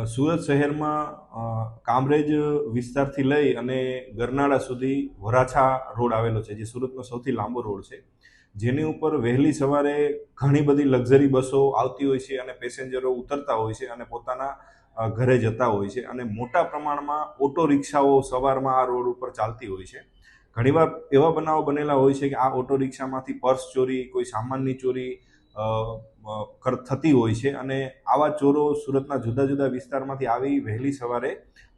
સુરત શહેરમાં કામરેજ વિસ્તારથી લઈ અને ગરનાળા સુધી વરાછા રોડ આવેલો છે, જે સુરતનો સૌથી લાંબો રોડ છે, જેની ઉપર વહેલી સવારે ઘણી બધી લક્ઝરી બસો આવતી હોય છે અને પેસેન્જરો ઉતરતા હોય છે અને પોતાના ઘરે જતા હોય છે, અને મોટા પ્રમાણમાં ઓટો રિક્ષાઓ સવારમાં આ રોડ ઉપર ચાલતી હોય છે. ઘણીવાર એવા બનાવો બનેલા હોય છે કે આ ઓટો રિક્ષામાંથી પર્સ ચોરી, કોઈ સામાનની ચોરી થતી હોય છે, અને આવા ચોરો સુરતના જુદા જુદા વિસ્તારમાંથી આવી વહેલી સવારે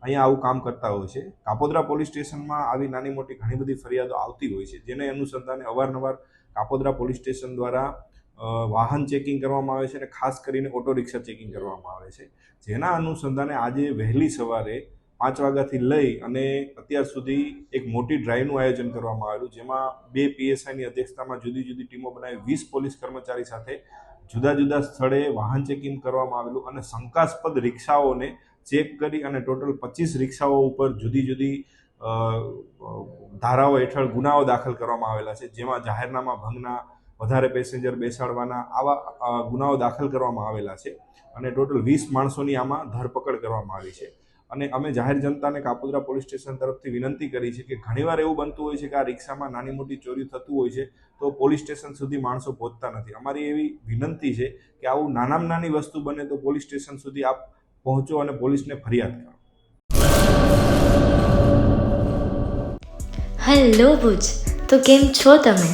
અહીંયા આવું કામ કરતા હોય છે. કાપોદ્રા પોલીસ સ્ટેશનમાં આવી નાની મોટી ઘણી બધી ફરિયાદો આવતી હોય છે, જેને અનુસંધાને અવારનવાર કાપોદ્રા પોલીસ સ્ટેશન દ્વારા વાહન ચેકિંગ કરવામાં આવે છે અને ખાસ કરીને ઓટો રિક્ષા ચેકિંગ કરવામાં આવે છે. જેના અનુસંધાને આજે વહેલી સવારે 5 વાગ્યાથી લઈ અને અત્યાર સુધી એક મોટી ડ્રાઈવનું આયોજન કરવામાં આવેલું, જેમાં 2 PSIની અધ્યક્ષતામાં જુદી જુદી ટીમો બનાવી 20 પોલીસ કર્મચારી સાથે જુદા જુદા સ્થળે વાહન ચેકિંગ કરવામાં આવેલું અને શંકાસ્પદ રિક્ષાઓને ચેક કરી અને ટોટલ 25 રિક્ષાઓ ઉપર જુદી જુદી ધારાઓ હેઠળ ગુનાઓ દાખલ કરવામાં આવેલા છે, જેમાં જાહેરનામા ભંગના, વધારે પેસેન્જર બેસાડવાના આવા ગુનાઓ દાખલ કરવામાં આવેલા છે, અને ટોટલ 20 માણસોની આમાં ધરપકડ કરવામાં આવી છે. અને અમે જાહેર જનતાને કાપોદ્રા પોલીસ સ્ટેશન તરફથી વિનંતી કરી છે કે ઘણીવાર એવું બનતું હોય છે કે આ રિક્ષામાં નાની મોટી ચોરી થતું હોય છે, તો પોલીસ સ્ટેશન સુધી માણસો પહોંચતા નથી. અમારી એવી વિનંતી છે કે આવું નાનામાં નાની વસ્તુ બને તો પોલીસ સ્ટેશન સુધી આપ પહોંચો અને પોલીસને ફરિયાદ કરો. હેલો ભુજ, તો કેમ છો તમે?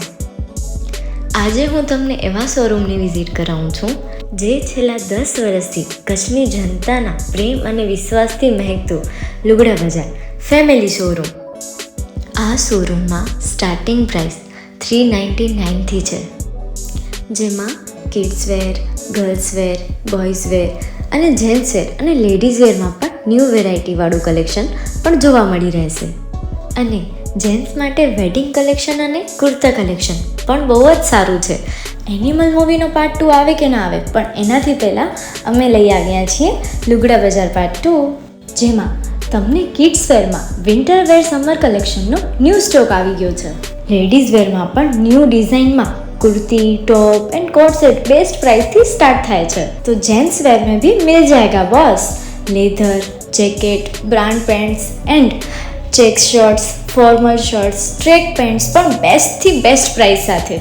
આજે હું તમને એવા શોરૂમની વિઝિટ કરાવું છું જે છેલ્લા 10 વર્ષથી કચ્છની જનતાના પ્રેમ અને વિશ્વાસથી મહેકતું લુગડા બજાર ફેમિલી શોરૂમ. આ શોરૂમમાં સ્ટાર્ટિંગ પ્રાઇસ 399થી છે, જેમાં kids wear, girls wear, boys wear અને જેન્ટ્સ વેર અને લેડીઝ વેરમાં પણ ન્યૂ વેરાયટીવાળું કલેક્શન પણ જોવા મળી રહેશે. અને જેન્ટ્સ માટે વેડિંગ કલેક્શન અને કુર્તા કલેક્શન પણ બહુ જ સારું છે. એનિમલ મૂવીનો પાર્ટ 2 આવે કે ના આવે, પણ એનાથી પહેલાં અમે લઈ આવ્યા છીએ લુગડા બજાર પાર્ટ 2, જેમાં તમને કિડ્સ વેરમાં વિન્ટર વેર સમર કલેક્શનનો ન્યૂ સ્ટોક આવી ગયો છે. લેડીઝ વેરમાં પણ ન્યૂ ડિઝાઇનમાં kurti, top and coat set best price थी स्टार्ट થાય છે. तो जेंट्स वेयर में भी मिल जाएगा boss. Leather, jacket, brand pants and check shirts, formal shirts, track pants પણ બેસ્ટથી બેસ્ટ પ્રાઇસ સાથે.